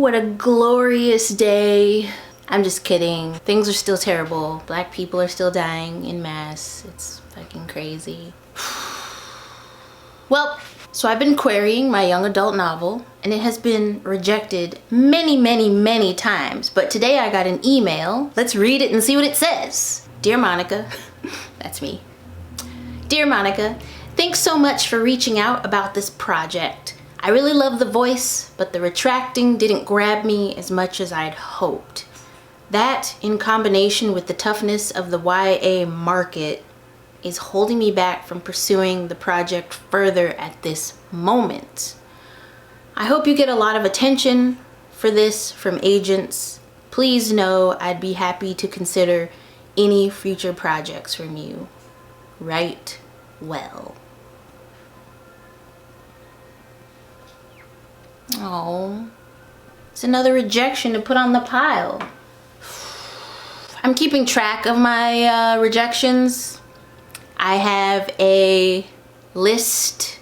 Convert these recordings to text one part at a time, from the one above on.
what a glorious day. I'm just kidding. Things are still terrible. Black people are still dying in mass. It's fucking crazy. Well, so I've been querying my young adult novel and it has been rejected many times. But today I got an email. Let's read it and see what it says. Dear Monica, that's me. Dear Monica, thanks so much for reaching out about this project. I really love the voice, but the retracting didn't grab me as much as I'd hoped. That, in combination with the toughness of the YA market, is holding me back from pursuing the project further at this moment. I hope you get a lot of attention for this from agents. Please know I'd be happy to consider any future projects from you. Write well. Oh, it's another rejection to put on the pile. I'm keeping track of my rejections. I have a list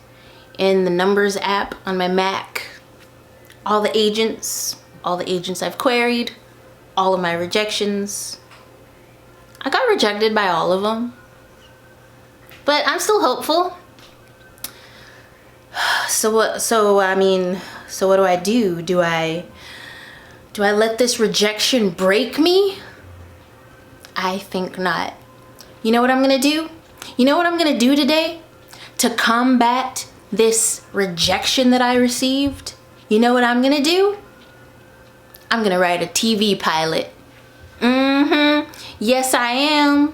in the Numbers app on my Mac. All the agents I've queried, all of my rejections. I got rejected by all of them, but I'm still hopeful. So what do I do? Do I let this rejection break me? I think not. You know what I'm gonna do? You know what I'm gonna do today to combat this rejection that I received? You know what I'm gonna do? I'm gonna write a TV pilot. Yes, I am.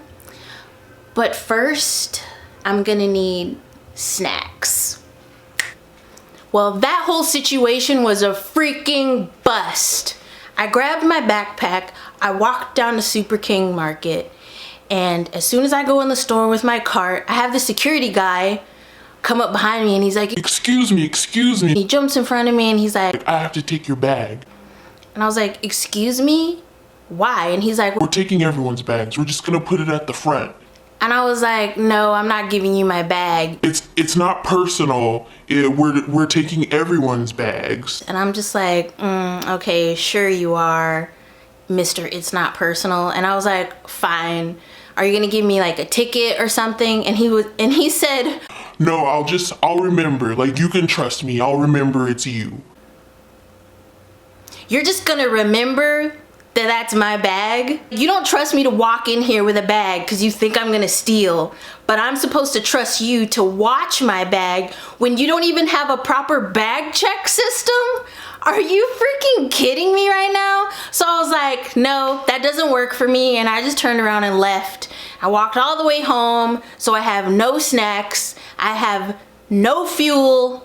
But first, I'm gonna need snacks. Well, that whole situation was a freaking bust. I grabbed my backpack, I walked down to Super King Market, and as soon as I go in the store with my cart, I have the security guy come up behind me and he's like, excuse me. He jumps in front of me and he's like, I have to take your bag. And I was like, excuse me? Why? And he's like, we're taking everyone's bags. We're just gonna put it at the front. And I was like, no, I'm not giving you my bag. It's not personal. We're taking everyone's bags. And I'm just like, okay, sure you are, Mr. It's not personal. And I was like, fine. Are you gonna give me like a ticket or something? And he said, no, I'll remember. Like, you can trust me. I'll remember it's you. You're just gonna remember that that's my bag? You don't trust me to walk in here with a bag because you think I'm gonna steal, but I'm supposed to trust you to watch my bag when you don't even have a proper bag check system? Are you freaking kidding me right now? So I was like, no, that doesn't work for me, and I just turned around and left. I walked all the way home, so I have no snacks, I have no fuel.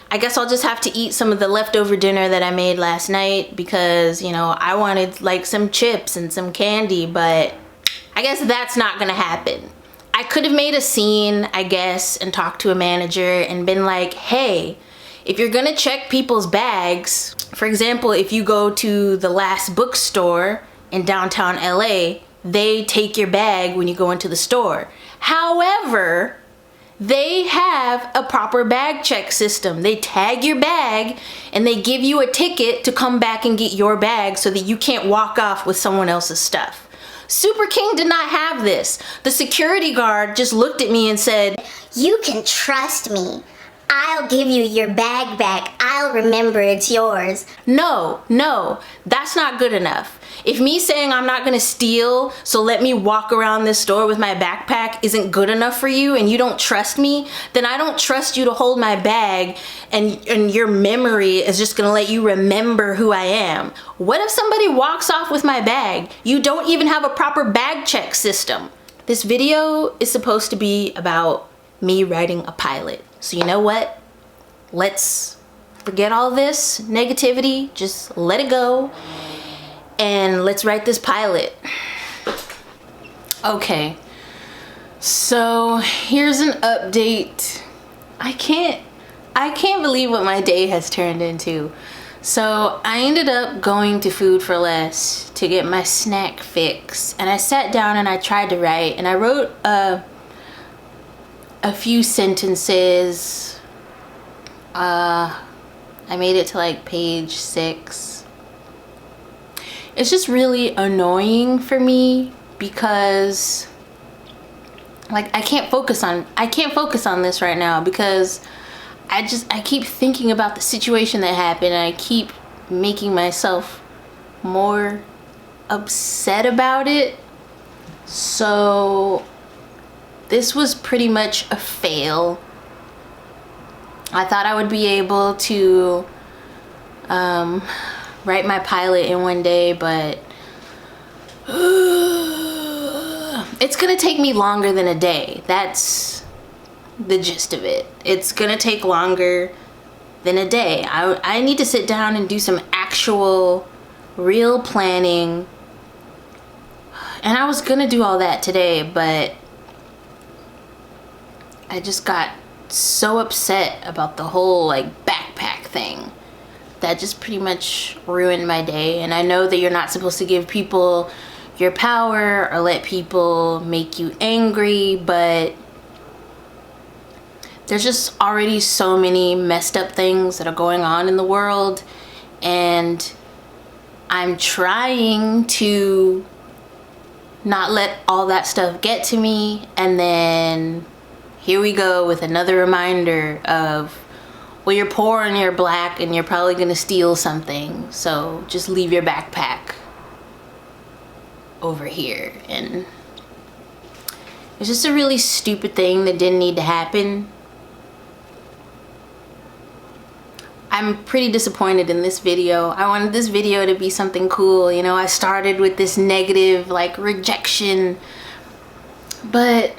I guess I'll just have to eat some of the leftover dinner that I made last night because, you know, I wanted like some chips and some candy, but I guess that's not gonna happen. I could have made a scene, I guess, and talked to a manager and been like, hey, if you're gonna check people's bags, for example, if you go to the Last Bookstore in downtown LA, they take your bag when you go into the store. However, they have a proper bag check system. They tag your bag and they give you a ticket to come back and get your bag so that you can't walk off with someone else's stuff. Super King did not have this. The security guard just looked at me and said, you can trust me. I'll give you your bag back. I'll remember it's yours. No, that's not good enough. If me saying I'm not gonna steal, so let me walk around this store with my backpack isn't good enough for you and you don't trust me, then I don't trust you to hold my bag and your memory is just gonna let you remember who I am. What if somebody walks off with my bag? You don't even have a proper bag check system. This video is supposed to be about me writing a pilot. So you know what? Let's forget all this negativity, just let it go. And let's write this pilot. Okay, so here's an update. I can't believe what my day has turned into. So I ended up going to Food for Less to get my snack fix, and I sat down and I tried to write, and I wrote a few sentences. I made it to like page 6. it's just really annoying for me because like I can't focus on this right now because I keep thinking about the situation that happened, and I keep making myself more upset about it. So this was pretty much a fail. I thought I would be able to write my pilot in one day, but it's gonna take me longer than a day. That's the gist of it. It's gonna take longer than a day. I need to sit down and do some actual real planning, and I was gonna do all that today, but I just got so upset about the whole like backpack thing that just pretty much ruined my day. And I know that you're not supposed to give people your power or let people make you angry, but there's just already so many messed up things that are going on in the world, and I'm trying to not let all that stuff get to me. And then here we go with another reminder of, well, you're poor and you're black and you're probably gonna steal something, so just leave your backpack over here. And it's just a really stupid thing that didn't need to happen. I'm pretty disappointed in this video. I wanted this video to be something cool. You know, I started with this negative like rejection, but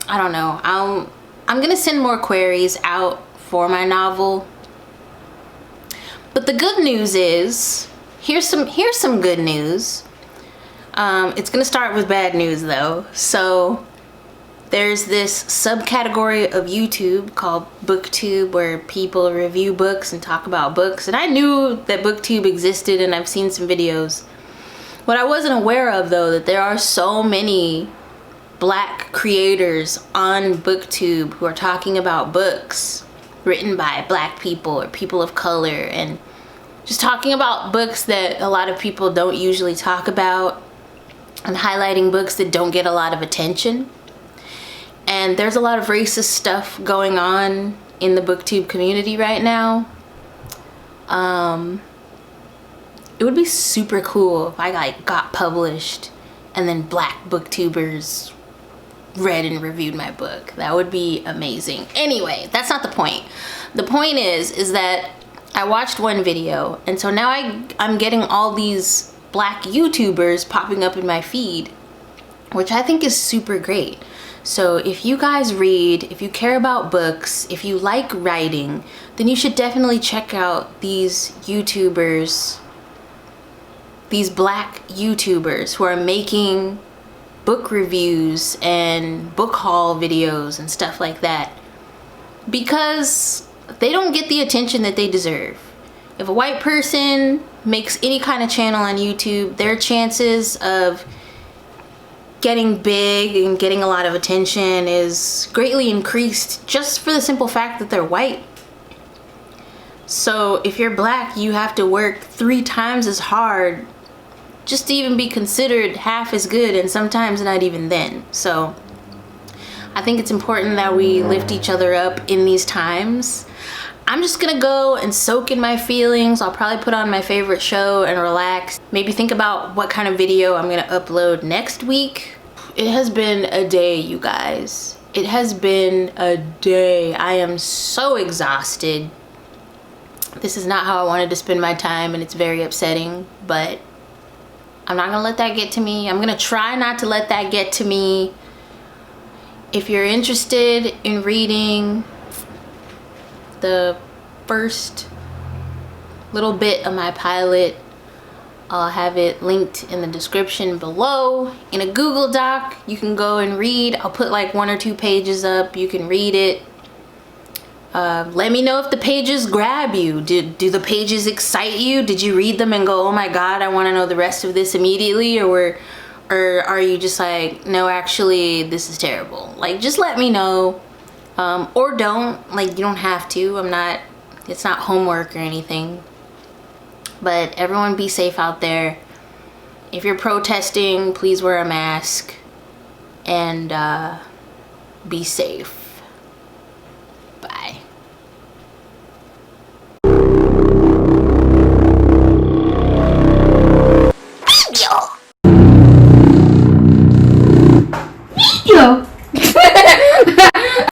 I don't know. I'm gonna send more queries out for my novel. But the good news is, here's some good news. It's gonna start with bad news though. So there's this subcategory of YouTube called BookTube where people review books and talk about books. And I knew that BookTube existed and I've seen some videos. What I wasn't aware of though, that there are so many black creators on BookTube who are talking about books written by black people or people of color, and just talking about books that a lot of people don't usually talk about, and highlighting books that don't get a lot of attention. And there's a lot of racist stuff going on in the BookTube community right now. It would be super cool if I like got published and then black booktubers read and reviewed my book. That would be amazing. Anyway, that's not the point. The point is that I watched one video, and so now I'm getting all these black YouTubers popping up in my feed, which I think is super great. So if you guys read, if you care about books, if you like writing, then you should definitely check out these YouTubers, these black YouTubers who are making book reviews and book haul videos and stuff like that, because they don't get the attention that they deserve. If a white person makes any kind of channel on YouTube, their chances of getting big and getting a lot of attention is greatly increased just for the simple fact that they're white. So if you're black, you have to work 3 times as hard just to even be considered half as good, and sometimes not even then. So I think it's important that we lift each other up in these times. I'm just gonna go and soak in my feelings. I'll probably put on my favorite show and relax. Maybe think about what kind of video I'm gonna upload next week. It has been a day, you guys. It has been a day. I am so exhausted. This is not how I wanted to spend my time, and it's very upsetting, but I'm not gonna let that get to me. I'm gonna try not to let that get to me. If you're interested in reading the first little bit of my pilot, I'll have it linked in the description below in a Google Doc. You can go and read. I'll put like 1 or 2 pages up. You can read it. Let me know if the pages grab you. Do the pages excite you? Did you read them and go, oh my god, I want to know the rest of this immediately? Or are you just like, no, actually this is terrible? Like, just let me know. Or don't. Like, you don't have to. It's not homework or anything. But everyone be safe out there. If you're protesting, please wear a mask and be safe.